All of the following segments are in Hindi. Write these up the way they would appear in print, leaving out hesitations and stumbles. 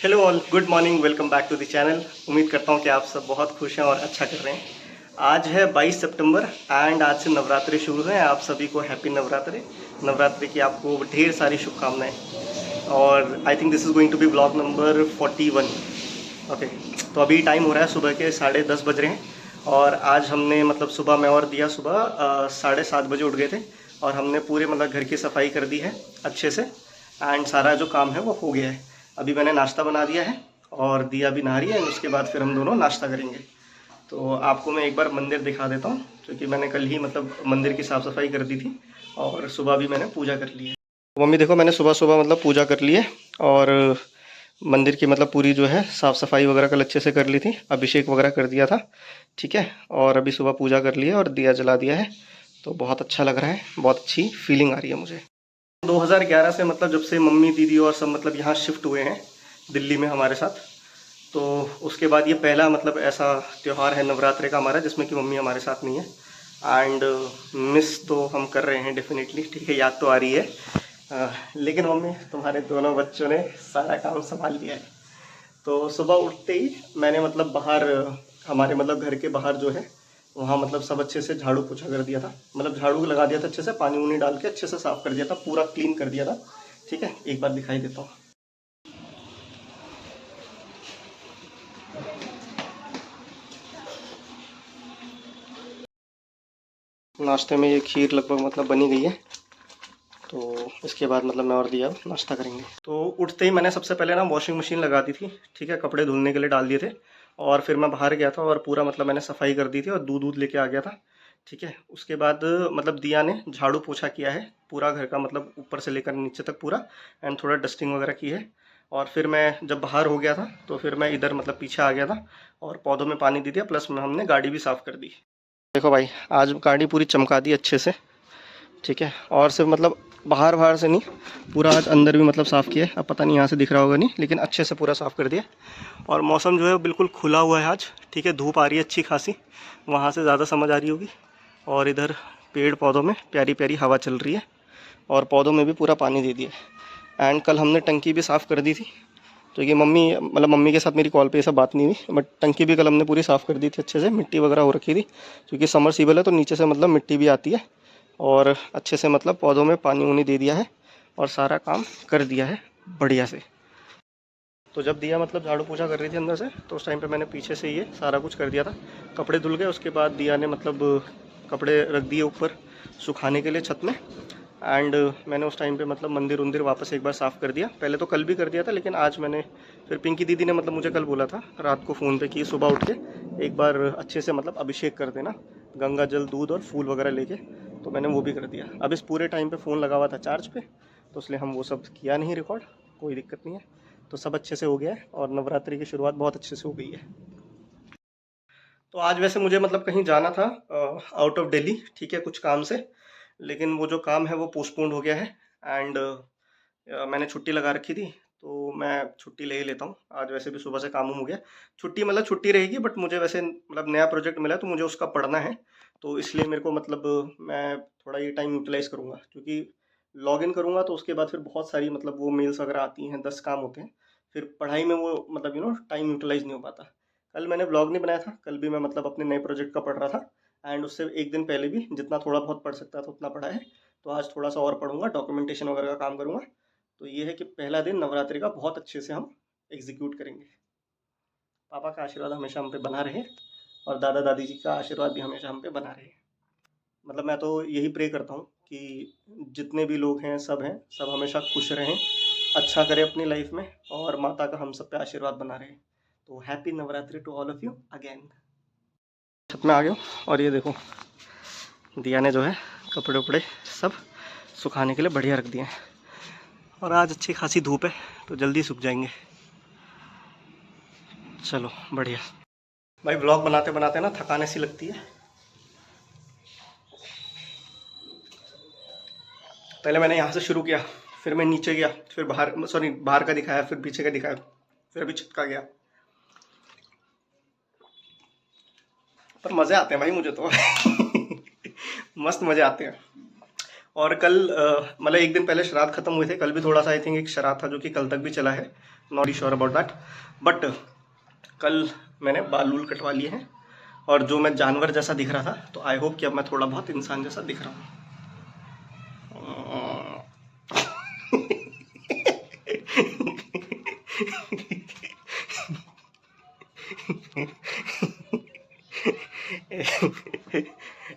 Hello all, good morning, welcome back to the channel. उम्मीद करता हूँ कि आप सब बहुत खुश हैं और अच्छा कर रहे हैं। आज है 22 सितंबर एंड आज से नवरात्रि शुरू है। आप सभी को हैप्पी नवरात्रि। नवरात्रि की आपको ढेर सारी शुभकामनाएं। और I think this is going to be blog number 41। Okay, तो अभी टाइम हो रहा है सुबह के 10:30 बज रहे हैं। और आज हमने मतलब सुबह मैं और दिया सुबह 7:30 बजे उठ गए थे। और हमने पूरे मतलब घर की सफाई कर दी है अच्छे से। एंड सारा जो काम है वो हो गया है। अभी मैंने नाश्ता बना दिया है और दिया भी नहा रही है। उसके बाद फिर हम दोनों नाश्ता करेंगे। तो आपको मैं एक बार मंदिर दिखा देता हूँ, क्योंकि मैंने कल ही मतलब मंदिर की साफ़ सफाई कर दी थी और सुबह भी मैंने पूजा कर ली है। तो मम्मी देखो, मैंने सुबह सुबह मतलब पूजा कर ली है और मंदिर की मतलब पूरी जो है साफ़ सफाई वगैरह कल अच्छे से कर ली थी, अभिषेक वगैरह कर दिया था। ठीक है, और अभी सुबह पूजा कर ली है और दिया जला दिया है। तो बहुत अच्छा लग रहा है, बहुत अच्छी फीलिंग आ रही है मुझे। 2011 से मतलब जब से मम्मी दीदी और सब मतलब यहाँ शिफ्ट हुए हैं दिल्ली में हमारे साथ, तो उसके बाद ये पहला मतलब ऐसा त्यौहार है नवरात्रि का हमारा जिसमें कि मम्मी हमारे साथ नहीं है। एंड मिस तो हम कर रहे हैं डेफिनेटली, ठीक है, याद तो आ रही है। लेकिन मम्मी, तुम्हारे दोनों बच्चों ने सारा काम संभाल लिया है। तो सुबह उठते ही मैंने मतलब बाहर, हमारे मतलब घर के बाहर जो है वहाँ मतलब सब अच्छे से झाड़ू पोछा कर दिया था। मतलब झाड़ू लगा दिया था अच्छे से, पानी उनी डाल के अच्छे से साफ़ कर दिया था, पूरा क्लीन कर दिया था। ठीक है, एक बार दिखाई देता हूँ। नाश्ते में ये खीर लगभग मतलब बनी गई है। तो इसके बाद मतलब मैं और दिया नाश्ता करेंगे। तो उठते ही मैंने सबसे पहले ना वॉशिंग मशीन लगा दी थी। ठीक है, कपड़े धुलने के लिए डाल दिए थे। और फिर मैं बाहर गया था और पूरा मतलब मैंने सफाई कर दी थी और दूध दूध लेके आ गया था। ठीक है, उसके बाद मतलब दिया ने झाड़ू पोछा किया है पूरा घर का, मतलब ऊपर से लेकर नीचे तक पूरा। एंड थोड़ा डस्टिंग वगैरह की है। और फिर मैं जब बाहर हो गया था तो फिर मैं इधर मतलब पीछे आ गया था और पौधों में पानी दे दिया, प्लस में हमने गाड़ी भी साफ़ कर दी। देखो भाई, आज गाड़ी पूरी चमका दी अच्छे से। ठीक है, और सिर्फ मतलब बाहर बाहर से नहीं, पूरा आज अंदर भी मतलब साफ़ किया है। अब पता नहीं यहाँ से दिख रहा होगा नहीं, लेकिन अच्छे से पूरा साफ़ कर दिया। और मौसम जो है वो बिल्कुल खुला हुआ है आज। ठीक है, धूप आ रही है अच्छी खासी, वहाँ से ज़्यादा समझ आ रही होगी। और इधर पेड़ पौधों में प्यारी प्यारी हवा चल रही है और पौधों में भी पूरा पानी दे दिया। एंड कल हमने टंकी भी साफ़ कर दी थी। तो ये मम्मी मतलब मम्मी के साथ मेरी कॉल पे ये सब बात नहीं हुई, बट टंकी भी कल हमने पूरी साफ़ कर दी थी अच्छे से, मिट्टी वगैरह हो रखी थी। क्योंकि समरसीबल है तो नीचे से मतलब मिट्टी भी आती है। और अच्छे से मतलब पौधों में पानी उनी दे दिया है और सारा काम कर दिया है बढ़िया से। तो जब दिया मतलब झाड़ू पोछा कर रही थी अंदर से, तो उस टाइम पे मैंने पीछे से ये सारा कुछ कर दिया था। कपड़े धुल गए, उसके बाद दिया ने मतलब कपड़े रख दिए ऊपर सुखाने के लिए छत में। एंड मैंने उस टाइम पे मतलब मंदिर उंदिर वापस एक बार साफ़ कर दिया। पहले तो कल भी कर दिया था, लेकिन आज मैंने फिर पिंकी दीदी ने मतलब मुझे कल बोला था रात को फ़ोन पे कि सुबह उठ के एक बार अच्छे से मतलब अभिषेक कर देना, गंगा जल दूध और फूल वगैरह लेके। तो मैंने वो भी कर दिया। अब इस पूरे टाइम पे फ़ोन लगा हुआ था चार्ज पे, तो इसलिए हम वो सब किया नहीं रिकॉर्ड। कोई दिक्कत नहीं है, तो सब अच्छे से हो गया है और नवरात्रि की शुरुआत बहुत अच्छे से हो गई है। तो आज वैसे मुझे मतलब कहीं जाना था आउट ऑफ दिल्ली, ठीक है, कुछ काम से। लेकिन वो जो काम है वो पोस्टपोन्ड हो गया है। एंड मैंने छुट्टी लगा रखी थी, तो मैं छुट्टी ले ही लेता हूँ। आज वैसे भी सुबह से काम हो गया। छुट्टी मतलब छुट्टी रहेगी, बट मुझे वैसे मतलब नया प्रोजेक्ट मिला है तो मुझे उसका पढ़ना है। तो इसलिए मेरे को मतलब मैं थोड़ा ये टाइम यूटिलाइज़ करूँगा, क्योंकि लॉग इन करूँगा तो उसके बाद फिर बहुत सारी मतलब वो मेल्स वगैरह आती हैं, 10 काम होते हैं। फिर पढ़ाई में वो मतलब टाइम यूटिलाइज़ नहीं हो पाता। कल मैंने व्लॉग नहीं बनाया था, कल भी मैं मतलब अपने नए प्रोजेक्ट का पढ़ रहा था। एंड उससे एक दिन पहले भी जितना थोड़ा बहुत पढ़ सकता था उतना पढ़ा है। तो आज थोड़ा सा और पढ़ूंगा, डॉक्यूमेंटेशन वगैरह का काम करूंगा। तो ये है कि पहला दिन नवरात्रि का बहुत अच्छे से हम एग्जीक्यूट करेंगे। पापा का आशीर्वाद हमेशा हम पे बना रहे और दादा दादी जी का आशीर्वाद भी हमेशा हम पे बना रहे। मतलब मैं तो यही प्रे करता हूँ कि जितने भी लोग हैं सब हमेशा खुश रहें, अच्छा करें अपनी लाइफ में, और माता का हम सब पे आशीर्वाद बना रहे। तो happy Navratri to all of you again. छत में आ गया हूँ और ये देखो, दिया ने जो है कपड़े उपड़े सब सुखाने के लिए बढ़िया रख दिए हैं। और आज अच्छी खासी धूप है तो जल्दी सूख जाएंगे। चलो बढ़िया। भाई ब्लॉग बनाते बनाते ना थकान ऐसी लगती है। पहले मैंने यहाँ से शुरू किया, फिर मैं नीचे गया, फिर बाहर का दिखाया, फिर पीछे का दिखाया, फिर अभी छत का गया। पर मज़े आते हैं भाई मुझे तो मस्त मज़े आते हैं। और कल मतलब एक दिन पहले श्राद्ध खत्म हुए थे, कल भी थोड़ा सा आई थिंक एक श्राद्ध था जो कि कल तक भी चला है। Not sure about that, but कल मैंने बाल वूल कटवा लिए हैं और जो मैं जानवर जैसा दिख रहा था, तो आई होप कि अब मैं थोड़ा बहुत इंसान जैसा दिख रहा हूँ।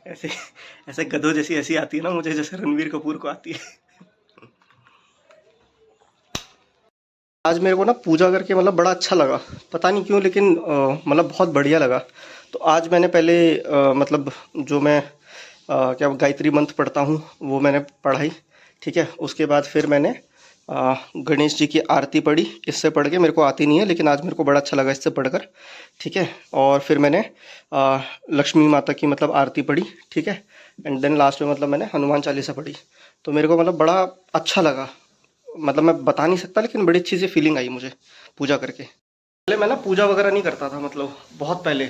ऐसे ऐसे गधों जैसी हंसी आती है ना मुझे, जैसे रणवीर कपूर को आती है। आज मेरे को ना पूजा करके मतलब बड़ा अच्छा लगा, पता नहीं क्यों, लेकिन मतलब बहुत बढ़िया लगा। तो आज मैंने पहले मतलब जो मैं क्या गायत्री मंत्र पढ़ता हूँ वो मैंने पढ़ाई, ठीक है। उसके बाद फिर मैंने गणेश जी की आरती पढ़ी। इससे पढ़ के मेरे को आती नहीं है, लेकिन आज मेरे को बड़ा अच्छा लगा इससे पढ़कर, ठीक है। और फिर मैंने लक्ष्मी माता की मतलब आरती पढ़ी, ठीक है। एंड देन लास्ट में मतलब मैंने हनुमान चालीसा पढ़ी। तो मेरे को मतलब बड़ा अच्छा लगा, मतलब मैं बता नहीं सकता, लेकिन बड़ी अच्छी सी फीलिंग आई मुझे पूजा करके। पहले मैं ना पूजा वगैरह नहीं करता था, मतलब बहुत पहले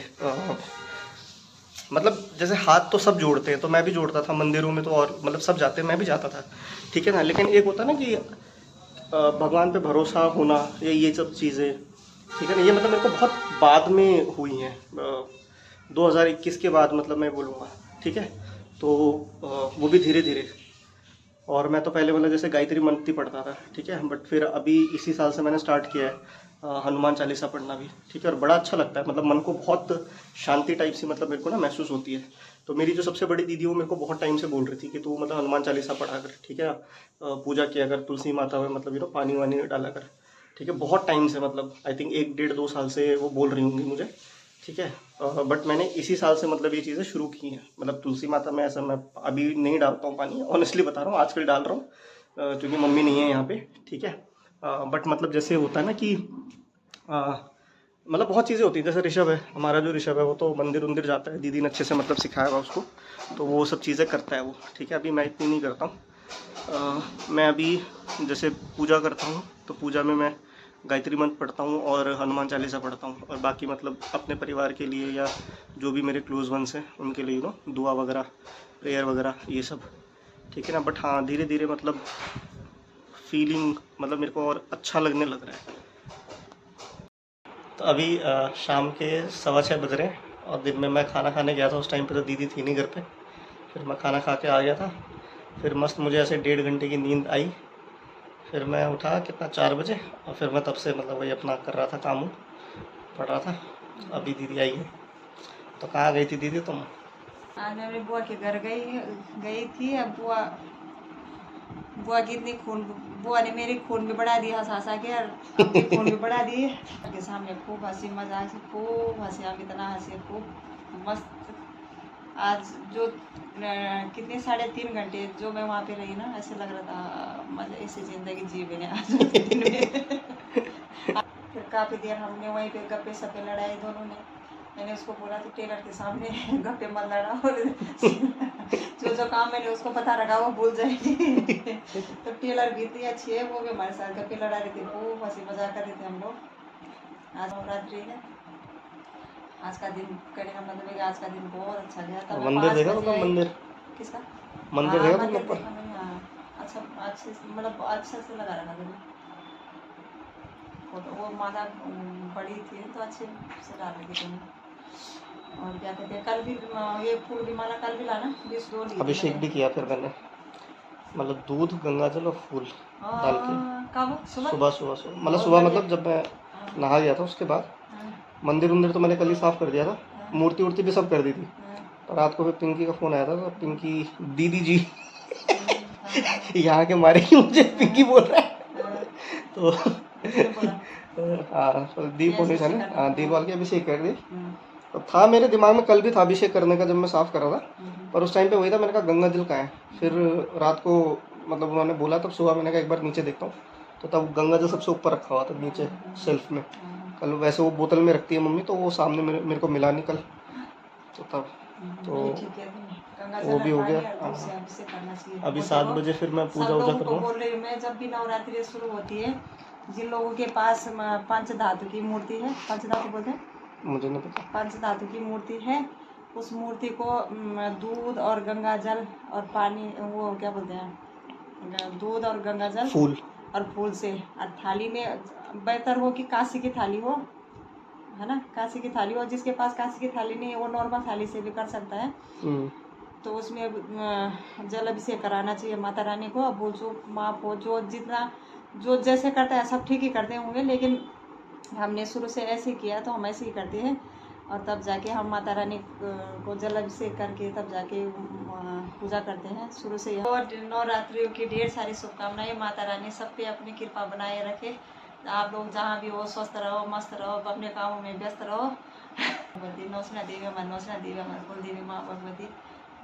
मतलब जैसे हाथ तो सब जोड़ते हैं, तो मैं भी जोड़ता था मंदिरों में, तो और मतलब सब जाते हैं, मैं भी जाता था, ठीक है ना। लेकिन एक होता है ना कि भगवान पे भरोसा होना, ये सब चीज़ें, ठीक है ना, ये मतलब मेरे को बहुत बाद में हुई हैं, 2021 के बाद मतलब मैं बोलूँगा, ठीक है। तो वो भी धीरे धीरे। और मैं तो पहले मतलब जैसे गायत्री मंत्र ही पढ़ता था, ठीक है, बट फिर अभी इसी साल से मैंने स्टार्ट किया है हनुमान चालीसा पढ़ना भी, ठीक है। और बड़ा अच्छा लगता है, मतलब मन को बहुत शांति टाइप से मतलब मेरे को ना महसूस होती है। तो मेरी जो सबसे बड़ी दीदी वो मेरे को बहुत टाइम से बोल रही थी कि तू मतलब हनुमान चालीसा पढ़ा कर, ठीक है, पूजा किया कर, तुलसी माता में मतलब पानी वानी डाला कर, ठीक है। बहुत टाइम से मतलब आई थिंक 1 डेढ़ 2 साल से वो बोल रही होंगी मुझे, ठीक है। बट मैंने इसी साल से मतलब ये चीज़ें शुरू की हैं। मतलब तुलसी माता में ऐसा मैं अभी नहीं डालता हूँ पानी, ऑनेस्टली बता रहा हूँ, आजकल डाल रहा हूँ क्योंकि मम्मी नहीं है यहाँ पे, ठीक है। बट मतलब जैसे होता है ना कि मतलब बहुत चीज़ें होती हैं। जैसे ऋषभ है, हमारा जो ऋषभ है वो तो मंदिर उंदिर जाता है, दीदी ने अच्छे से मतलब सिखाया हुआ उसको, तो वो सब चीज़ें करता है वो, ठीक है। अभी मैं इतनी नहीं करता हूँ। मैं अभी जैसे पूजा करता हूँ, तो पूजा में मैं गायत्री मंत्र पढ़ता हूँ और हनुमान चालीसा पढ़ता हूँ, और बाकी मतलब अपने परिवार के लिए या जो भी मेरे क्लोज वंस हैं उनके लिए दुआ वगैरह, प्रेयर वगैरह, ये सब, ठीक है ना। बट हाँ, धीरे धीरे मतलब फीलिंग मतलब मेरे को और अच्छा लगने लग रहा है। तो अभी शाम के 6:15 बज रहे हैं, और दिन में मैं खाना खाने गया था, उस टाइम पे तो दीदी थी नहीं घर पे। फिर मैं खाना खा के आ गया था, फिर मस्त मुझे ऐसे 1.5 घंटे की नींद आई। फिर मैं उठा कितना 4 बजे, और फिर मैं तब से मतलब वही अपना कर रहा था, काम पढ़ रहा था। अभी दीदी आई है। तो कहाँ गई थी दीदी तुम? आज मैं अपनी बुआ के घर गई गई थी। अब बुआ बुआ की इतनी खून, बुआ ने मेरी खून भी बढ़ा दी हंसा हंसा के, और अपनी खून भी बढ़ा दी के सामने। खूब हंसी मजाक से, खूब हंसी, हम इतना हंसे, खूब मस्त। आज जो कितने 3.5 घंटे जो मैं वहाँ पे रही ना, ऐसे लग रहा था मजा, ऐसी जिंदगी जी मैंने आज के दिन में। फिर काफ़ी देर हमने वहीं पे गप्पे सप्पे लड़ाए दोनों ने। मैंने उसको बोला तो टेलर के सामने गप्पे मत लड़ा, और जो जो काम मैंने उसको पता रखा वो भूल जाएगी। तो टेलर भी इतनी अच्छी है, वो भी हमारे साथ गप्पे लड़ा रही थी, खूब हंसी मजाक कर रहे थे हम लोग। आज नवरात्रि है, आज का दिन करेगा, मतलब कि आज का दिन बहुत अच्छा गया। तब मैं मंदिर 5 देखा बजे तुमने? आई। मंदिर किसका? मंदिर हाँ, देखा तुमने मंदिर ऊपर? देखा मैंने, हाँ। अच्छा, अच्छे से मतलब अच्छे से लगा रखा था फोटो। वो माला बड़ी थी तो अच्छे से डाल रखी थी। और क्या कहते हैं, कल भी ये फूल की माला कल भी लाना, 22 ली थी अभिषेक मैंने। भी किया फिर मैंने, मतलब दूध गंगा जल और फूल डाल के, कब? सुबह? सुबह सुबह सुबह मतलब बहुत सुबह बढ़िया। मतलब जब मैं हाँ, नहा गया था उसके बाद। हाँ, मंदिर उंदिर तो मैंने कल ही साफ़ कर दिया था, हाँ, मूर्ति वूर्ति भी सब कर दी थी। हाँ, तो रात को फिर पिंकी का फ़ोन आया था, तो पिंकी दीदी जी हाँ, यहाँ के मारे ही मुझे पिंकी बोल रहा है। हाँ, तो उसने बोला हाँ, तो दीप ऐसे होनी था ऐसे ना, करना। हाँ, दीप हाँ, वाल के अभिषेक कर दी। हाँ, तो था मेरे दिमाग में कल भी था अभिषेक करने का, जब मैं साफ़ कर रहा था। हाँ, पर उस टाइम पे वही था, मैंने कहा गंगा जल कहाँ है। फिर रात को मतलब उन्होंने बोला, तब सुबह मैंने कहा एक बार नीचे देखता हूँ, तो तब गंगा जल सबसे ऊपर रखा हुआ था नीचे शेल्फ में। कल वैसे वो बोतल में रखती है मम्मी, तो वो सामने मेरे को मिला नहीं कल, तो तब तो नहीं, ठीक है। गंगा वो जल भी और हो गया। पानी और दूध से अभिषेक करना चाहिए। अभी और 7 बजे फिर मैं देखो, पूजा सब वूजा लोगों को करूँगा। बोल रही हूँ मैं, जब भी नवरात्रि शुरू होती है, जिन लोगों के पास पंच धातु की मूर्ति है, पंच धातु बोलते हैं, मुझे नहीं पता। पंच धातु की मूर्ति है, उस मूर्ति को दूध और गंगा जल और पानी, वो क्या बोलते हैं, दूध और गंगा जल फूल। और फूल से, और थाली में बेहतर हो कि कांसी की थाली हो, है ना, कांसी की थाली हो। जिसके पास कांसी की थाली नहीं है वो नॉर्मल थाली से भी कर सकता है। तो उसमें जल अभिषेक कराना चाहिए माता रानी को। अब वो जो माप हो, जो जितना जो जैसे करता है सब ठीक ही करते होंगे, लेकिन हमने शुरू से ऐसे ही किया तो हम ऐसे ही करते हैं। और तब जाके हम माता रानी को जल अभिषेक करके तब जाके पूजा करते हैं शुरू से। और नवरात्रियों की ढेर सारी शुभकामनाएं। माता रानी सब पे अपनी कृपा बनाए रखे। आप लोग जहाँ भी हो स्वस्थ रहो, मस्त रहो, अपने कामों में व्यस्त रहो। भगवती नौसना देवी माँ, नौसना देवी माँ, कुल देवी माँ भगवती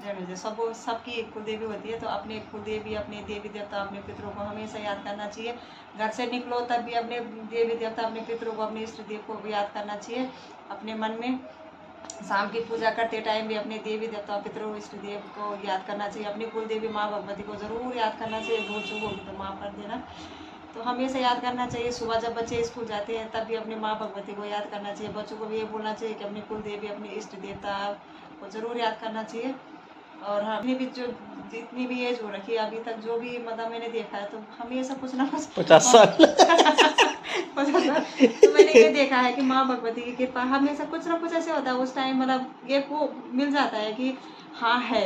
जय। सबकी कुल देवी होती है, तो अपने कुल देवी, अपने देवी देवता, अपने पितरों को हमेशा याद करना चाहिए। घर से निकलो तब भी अपने देवी देवता, अपने पितरों को, अपने इष्ट देव को भी याद करना चाहिए अपने मन में। शाम की पूजा करते टाइम भी अपने देवी देवता, पितरों, इष्ट देव को याद करना चाहिए। अपनी कुल देवी माँ भगवती को जरूर याद करना चाहिए। भूल चूक होगी तो माफ़ कर देना। तो हमेशा याद करना चाहिए। सुबह जब बच्चे स्कूल जाते हैं तब भी अपनी माँ भगवती को याद करना चाहिए। बच्चों को भी ये बोलना चाहिए कि अपनी कुल देवी, अपने इष्ट देवता को जरूर याद करना चाहिए। और हमने भी जो जितनी भी एज हो रखी है अभी तक, जो भी मतलब मैंने देखा है, तो हमेशा कुछ ना कुछ 50 साल 50 साल तो मैंने ये देखा है कि माँ भगवती की कृपा हमेशा कुछ ना कुछ ऐसे होता है उस टाइम, मतलब ये को मिल जाता है कि हाँ है।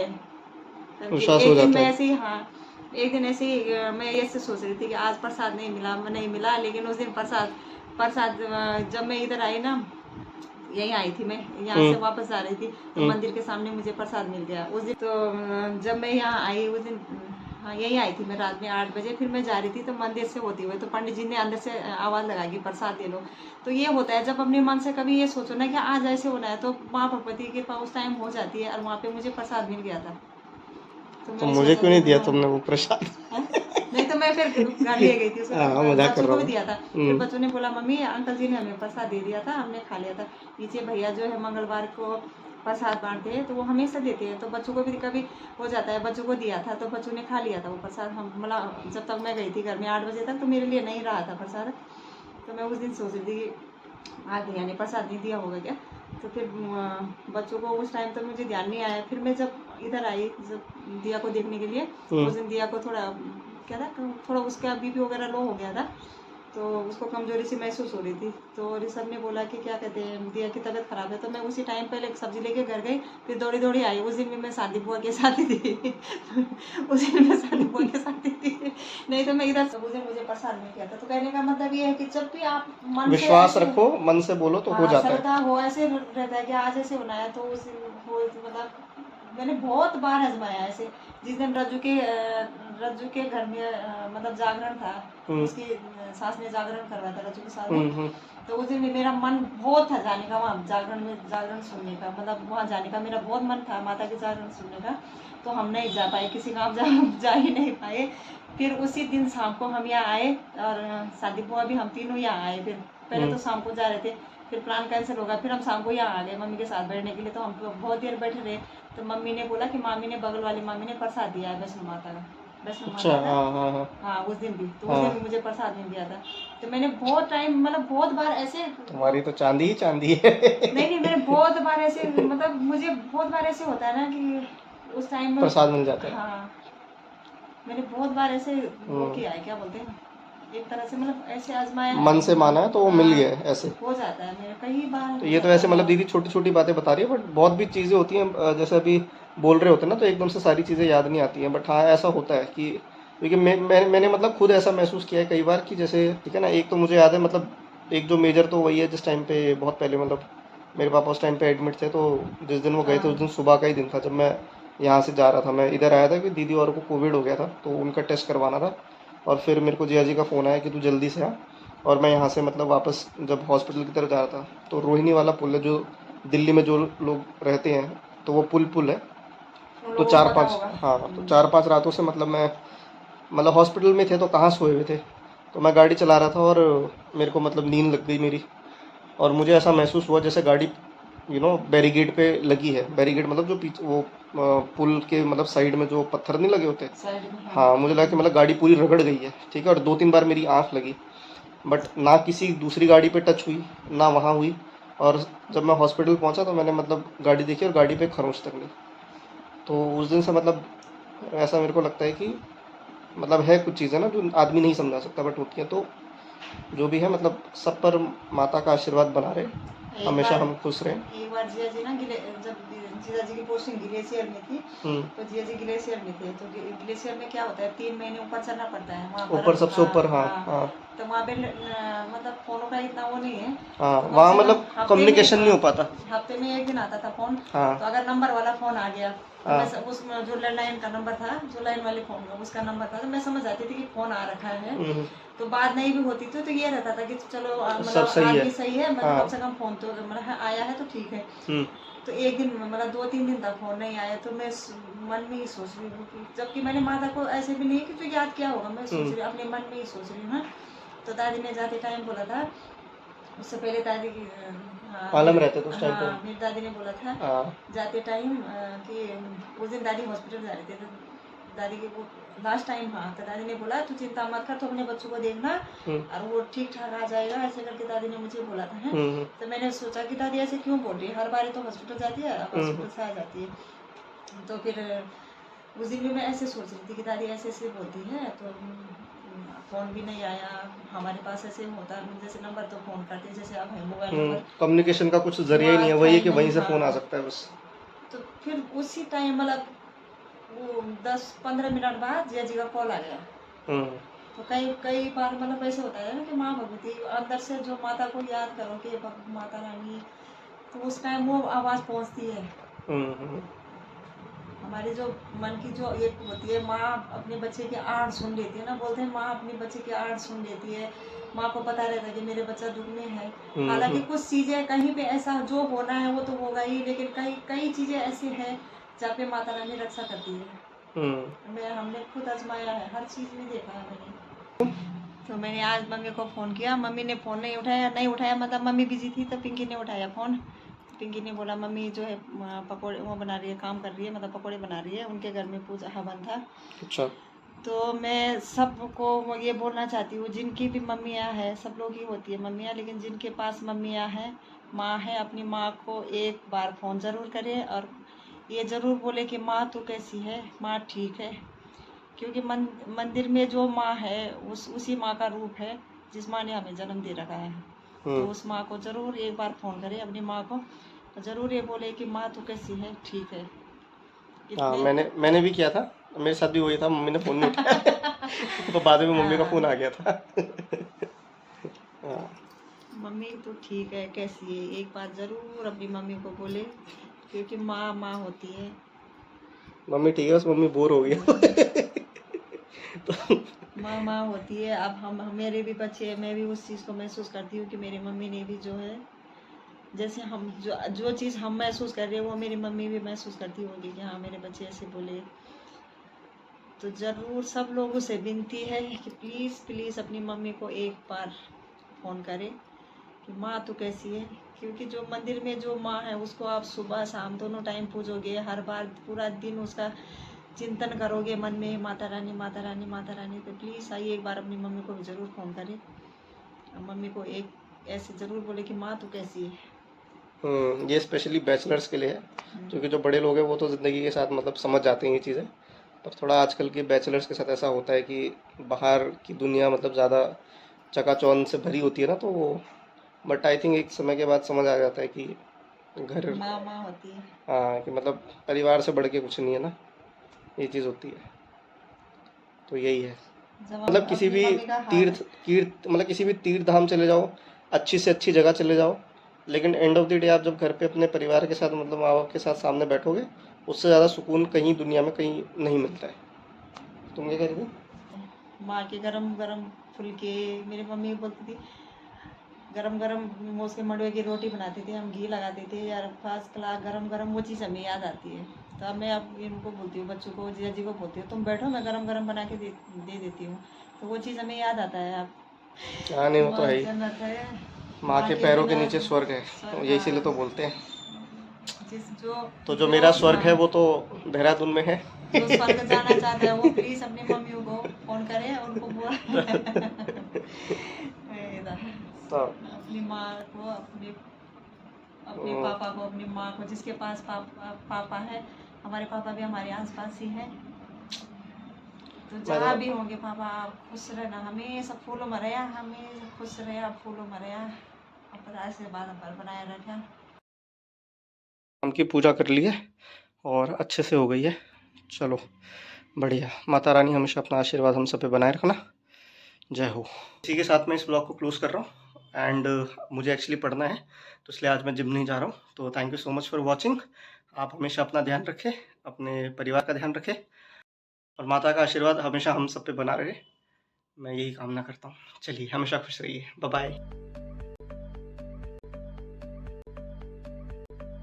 विश्वास हो एक दिन जाता मैं है। ऐसे ही, हाँ एक दिन ऐसे ही मैं ऐसे सोच रही थी कि आज प्रसाद नहीं मिला, लेकिन उस दिन प्रसाद जब मैं इधर आई ना, यहीं आई थी मैं, यहाँ से वापस आ रही थी, तो मंदिर के सामने मुझे प्रसाद मिल गया उस दिन। तो जब मैं यहाँ आई उस दिन, हाँ यहीं आई थी मैं रात में 8 बजे। फिर मैं जा रही थी तो मंदिर से होती हुई तो पंडित जी ने अंदर से आवाज़ लगाई प्रसाद दे लो। तो ये होता है जब अपने मन से कभी ये सोचो ना कि आज ऐसे होना है, तो माँ भगवती की कृपा उस टाइम हो जाती है। और वहाँ पे मुझे प्रसाद मिल गया था। तो तो मैंने मुझे सोचा क्यों कि नहीं दिया तुमने वो प्रसाद? नहीं तो मैं फिर घर ले गई थी उसको, हाँ, मजाक कर बच्चों रहा को भी हूँ। दिया था। फिर बच्चों ने बोला मम्मी अंकल जी ने हमें प्रसाद दे दिया था, हमने खा लिया था। नीचे भैया जो है मंगलवार को प्रसाद बांटते हैं तो वो हमेशा देते हैं, तो बच्चों को भी कभी हो जाता है। बच्चों को दिया था तो बच्चों ने खा लिया था वो प्रसाद। हम मतलब जब तक मैं गई थी घर में 8 बजे तक, तो मेरे लिए नहीं रहा था प्रसाद। तो मैं उस दिन सोच रही थी कि आज भैया ने प्रसाद नहीं दिया होगा क्या। तो फिर बच्चों को उस टाइम तक मुझे ध्यान नहीं आया। फिर मैं जब इधर आई, जब दिया को देखने के लिए, उस दिन दिया को थोड़ा क्या था, थोड़ा उसका बीपी वगैरह लो हो गया था, तो उसको कमजोरी सी महसूस हो रही थी। तो ऋषभ ने बोला कि क्या कहते हैं दिया की तबीयत खराब है। तो मैं उसी टाइम पहले सब्जी लेके घर गई, फिर दौड़ी दौड़ी आई। उस दिन भी मैं शादी बुआ के साथ ही थी उस दिन मैं शादी बुआ के साथ ही थी, नहीं तो मैं इधर से मुझे प्रसाद नहीं किया था। तो कहने का मतलब ये है कि जब भी आप मन से विश्वास रखो, मन से बोलो तो हो जाता है। श्रद्धा हो, ऐसे रहता है कि आज ऐसे होना है तो उस दिन हो। मतलब मैंने बहुत बार आजमाया ऐसे। जिस दिन रज्जू के घर में मतलब जागरण था, उसकी सास ने जागरण करवाया था रज्जू के साथ में। तो उस दिन मेरा मन बहुत था जाने का वहाँ जागरण सुनने का, मतलब वहाँ जाने का मेरा बहुत मन था, माता के जागरण सुनने का। तो हम नहीं जा पाए, किसी काम जा ही नहीं पाए। फिर उसी दिन शाम को हम यहाँ आए और शादी बुआ भी हम तीनों यहाँ आए। फिर पहले तो शाम को जा रहे थे, फिर प्लान कैंसिल हो गया। फिर हम शाम को यहाँ आ गए मम्मी के साथ बैठने के लिए। तो हम बहुत देर बैठे रहे। तो मम्मी ने बोला कि बगल वाली मामी ने प्रसाद दिया है वैष्णो माता का। वैष्णो अच्छा, माता का हाँ हाँ हाँ। हाँ उस दिन भी, तो उस दिन भी मुझे प्रसाद मिल गया था। तो मैंने बहुत टाइम मतलब बहुत बार ऐसे, तुम्हारी तो चांदी ही चांदी है। नहीं मैंने बहुत बार ऐसे मतलब मुझे बहुत बार ऐसे होता है ना कि उस टाइम में प्रसाद मिल जाता है। हाँ मैंने बहुत बार ऐसे वो किया है, क्या बोलते हैं, एक तरह से मतलब ऐसे आजमाया है। मन से माना है तो वो मिल गया है ऐसे। हो जाता है मेरे कई बार तो हो ये तो जाता ऐसे है। मतलब दीदी छोटी छोटी बातें बता रही है, बट बहुत भी चीज़ें होती हैं जैसे अभी बोल रहे होते हैं ना, तो एकदम से सारी चीज़ें याद नहीं आती हैं। बट हाँ ऐसा होता है कि क्योंकि मैंने मतलब खुद ऐसा महसूस किया है कई बार कि जैसे ठीक है ना, एक तो मुझे याद है मतलब एक जो मेजर तो वही है जिस टाइम पे बहुत पहले मतलब मेरे पापा उस टाइम पे एडमिट थे। तो जिस दिन वो गए थे उस दिन सुबह का ही दिन था जब मैं यहाँ से जा रहा था। मैं इधर आया था कि दीदी और को कोविड हो गया था तो उनका टेस्ट करवाना था। और फिर मेरे को जिया जी का फ़ोन आया कि तू जल्दी से आ। और मैं यहाँ से मतलब वापस जब हॉस्पिटल की तरफ जा रहा था तो रोहिणी वाला पुल है जो दिल्ली में जो लोग रहते हैं, तो वो पुल है। तो लोगों को पता होगा। हाँ तो 4-5 रातों से मतलब मैं मतलब हॉस्पिटल में थे तो कहाँ सोए हुए थे। तो मैं गाड़ी चला रहा था और मेरे को मतलब नींद लग गई मेरी। और मुझे ऐसा महसूस हुआ जैसे गाड़ी बैरिकेड पे लगी है। बैरिकेड मतलब जो पीछे वो पुल के मतलब साइड में जो पत्थर नहीं लगे होते। साइड में हाँ मुझे लगा कि मतलब गाड़ी पूरी रगड़ गई है, ठीक है। और 2-3 बार मेरी आँख लगी, बट ना किसी दूसरी गाड़ी पे टच हुई ना वहाँ हुई। और जब मैं हॉस्पिटल पहुँचा तो मैंने मतलब गाड़ी देखी और गाड़ी पे खरोंच तक नहीं। तो उस दिन से मतलब ऐसा मेरे को लगता है कि मतलब है कुछ चीज़ें ना जो आदमी नहीं समझा सकता बट होती हैं। तो जो भी है मतलब सब पर माता का आशीर्वाद बना रहे, एक हमेशा बार हम खुश रहें। एक बार जिया जी ना जब जीजा जी की पोस्टिंग ग्लेशियर में थी, तो जिया जी ग्लेशियर में थे, तो ग्लेशियर में क्या होता है 3 महीने ऊपर चढ़ना पड़ता है, वहाँ ऊपर बर्फ। सबसे ऊपर, हाँ हाँ तो वहाँ पे मतलब फोनों का इतना वो नहीं है, हाँ, तो कम वहाँ से कम मतलब हफ्ते में, कम्युनिकेशन नहीं हो पाता। हफ्ते में 1 दिन आता था फोन। हाँ तो अगर नंबर वाला फोन आ गया तो हाँ। मैं उसमें जो लैंडलाइन का नंबर था, जो लाइन वाले फोन का उसका नंबर था, तो मैं समझ जाती थी कि फोन आ रखा है। तो बात नहीं भी होती थी तो ये रहता था कि चलो सब मतलब सही है। आदमी सही है, मतलब हाँ। कम से कम फोन तो मतलब आया है तो ठीक है। तो एक दिन मतलब 2-3 दिन तक फोन नहीं आया, तो मैं मन में ही सोच रही हूँ कि जबकि मैंने माता को ऐसे भी नहीं कि तो याद क्या होगा, मैं सोच रही अपने मन में ही सोच रही हूँ ना। तो दादी ने जाते टाइम बोला था, उससे पहले दादी की आलम रहते थे उस टाइम पे। मेरी दादी ने बोला था हाँ जाते टाइम कि उस दिन दादी हॉस्पिटल जा रहे थे, तो दादी के वो लास्ट टाइम, हाँ, तो दादी ने बोला तू चिंता मत कर, तो अपने बच्चों को देखना और वो ठीक ठाक आ जाएगा, ऐसे करके दादी ने मुझे बोला था। तो मैंने सोचा कि दादी ऐसे क्यों बोल रही है, हर बार तो हॉस्पिटल जाती है, अब हॉस्पिटल से आ जाती है। तो फिर उस दिन भी मैं ऐसे सोच रही थी कि दादी ऐसे ऐसे बोलती है, तो फ़ोन भी नहीं आया हमारे पास, ऐसे होता जैसे नंबर तो फ़ोन करते जैसे अब है मोबाइल नंबर, कम्युनिकेशन का कुछ जरिया ही नहीं है, था वही है ही कि नहीं। वहीं से फ़ोन आ हाँ, सकता है बस। तो फिर उसी टाइम मतलब वो 10-15 मिनट बाद जिया जी का कॉल आ गया। तो कई कई बार मतलब ऐसे होता है ना कि माँ भगवती अंदर से जो माता को याद करो कि माता रानी, तो उस टाइम वो आवाज़ पहुँचती है। हमारी जो मन की जो एक होती है, माँ अपने बच्चे की आड़ सुन लेती है ना, बोलते हैं माँ अपने बच्चे की आड़ सुन लेती है, माँ को पता रहता है कि मेरे बच्चा दुख में है। हालांकि कुछ चीज़ें कहीं पे ऐसा जो होना है वो तो होगा ही, लेकिन कई चीज़ें ऐसी हैं जहाँ पे माता रानी रक्षा करती है। हमने खुद आजमाया है, हर चीज़ में देखा है मैंने। तो मैंने आज मम्मी को फ़ोन किया, मम्मी ने फ़ोन नहीं उठाया मतलब मम्मी बिजी थी, तो पिंकी ने उठाया फ़ोन। पिंकी ने बोला मम्मी जो है पकोड़े वो बना रही है, काम कर रही है, मतलब पकोड़े बना रही है, उनके घर में पूजा हवन था। अच्छा। तो मैं सबको ये बोलना चाहती हूँ, जिनकी भी मम्मियाँ हैं, सब लोग ही होती है मम्मियाँ, लेकिन जिनके पास मम्मियाँ हैं, माँ है, अपनी माँ को एक बार फ़ोन ज़रूर करें और ये ज़रूर बोले कि माँ तू कैसी है, माँ ठीक है। क्योंकि मंदिर में जो माँ है उसी माँ का रूप है जिस माँ ने हमें जन्म दे रखा है। तो उस माँ को ज़रूर एक बार फ़ोन करें, अपनी माँ को ज़रूर ये बोले कि माँ तू कैसी है, ठीक है। हाँ, इतने मैंने भी किया था, मेरे साथ भी वही था, मम्मी ने फ़ोन नहीं उठाया। तो बाद में मम्मी का फ़ोन आ गया था। हाँ। मम्मी तो ठीक है, कैसी है, एक बार ज़रूर अपनी मम्मी को बोले, क्योंकि माँ माँ होती है। मम्मी ठीक है, बस मम्मी बोर हो गई है। तो माँ माँ होती है। अब हम मेरे भी बच्चे हैं, मैं भी उस चीज़ को महसूस करती हूँ कि मेरी मम्मी ने भी जो है, जैसे हम जो चीज़ हम महसूस कर रहे हैं वो मेरी मम्मी भी महसूस करती होगी कि हाँ मेरे बच्चे ऐसे बोले। तो ज़रूर सब लोगों से विनती है कि प्लीज़ प्लीज़ अपनी मम्मी को एक बार फ़ोन करें कि माँ तो कैसी है। क्योंकि जो मंदिर में जो माँ है उसको आप सुबह शाम दोनों टाइम पूजोगे, हर बार पूरा दिन उसका चिंतन करोगे मन में, माता रानी माता रानी माता रानी। तो प्लीज़ आइए एक बार अपनी मम्मी को भी ज़रूर फ़ोन करें और मम्मी को एक ऐसे ज़रूर बोले कि माँ तो कैसी है। ये स्पेशली बैचलर्स के लिए है, क्योंकि जो बड़े लोग हैं वो तो ज़िंदगी के साथ मतलब समझ जाते हैं ये चीज़ें, पर थोड़ा आजकल के बैचलर्स के साथ ऐसा होता है कि बाहर की दुनिया मतलब ज़्यादा चकाचौंध से भरी होती है ना, तो वो बट आई थिंक एक समय के बाद समझ आ जाता है कि घर, माँ माँ होती है। हाँ, कि मतलब परिवार से बढ़ के कुछ नहीं है ना, ये चीज़ होती है। तो यही है, जब हम मतलब किसी अपनी भी मम्मी का हाल, मतलब किसी भी तीर्थ धाम चले जाओ, अच्छी से अच्छी जगह चले जाओ, लेकिन एंड ऑफ द डे आप जब घर पे अपने परिवार के साथ मतलब माँ बाप के साथ सामने बैठोगे, उससे ज़्यादा सुकून कहीं दुनिया में कहीं नहीं मिलता है। तुम क्या कह रही थी? माँ के गरम गरम फुलके, मेरी मम्मी बोलती थी गरम गरम मोस के मंडुए की रोटी बनाते थे, हम घी लगाते थे यार, फर्स्ट क्लास गरम गरम, वो चीज़ हमें याद आती है। तो अब मैं अब इनको बोलती हूँ, बच्चों को, जिया जी को बोलती हूँ तुम बैठो मैं गरम गरम बना के दे देती हूँ, तो वो चीज़ हमें याद आता है। अब हाँ, नहीं वो तो माँ है ही, जन्नत है, माँ के पैरों के बिना नीचे स्वर्ग है, तो स्वर्ग, ये इसीलिए तो हाँ, बोलते हैं। जिस जो तो जो जो मेरा स्वर्ग है हाँ, वो तो देहरादून में है। जो स्वर्ग जाना चाहता है वो प्लीज अपनी मम्मियों को फोन करे, उनको बोल तो अपनी माँ को, अपने अपने हम्म, पापा को, अपनी माँ को, जिसके पास पापा है, हमारे पापा भी हमारे आसपास ही हैं, तो जहाँ भी होंगे पापा आप खुश रहना, हमेशा फूलों में रहा, हमेशा खुश रहा, फूलों में रहा, अपना आशीर्वाद हम पर बनाए रखा। हम की पूजा कर ली है और अच्छे से हो गई है। चलो बढ़िया, माता रानी हमेशा अपना आशीर्वाद हम सब पे बनाए रखना। जय हो। इसी के साथ मैं इस ब्लॉग को क्लोज़ कर रहा हूँ एंड मुझे एक्चुअली पढ़ना है, तो इसलिए आज मैं जिम नहीं जा रहा हूँ। तो thank you so much for watching. आप हमेशा अपना ध्यान रखें, अपने परिवार का ध्यान रखें और माता का आशीर्वाद हमेशा हम सब पे बना रहे, मैं यही कामना करता हूँ। चलिए हमेशा खुश रहिए। Bye bye.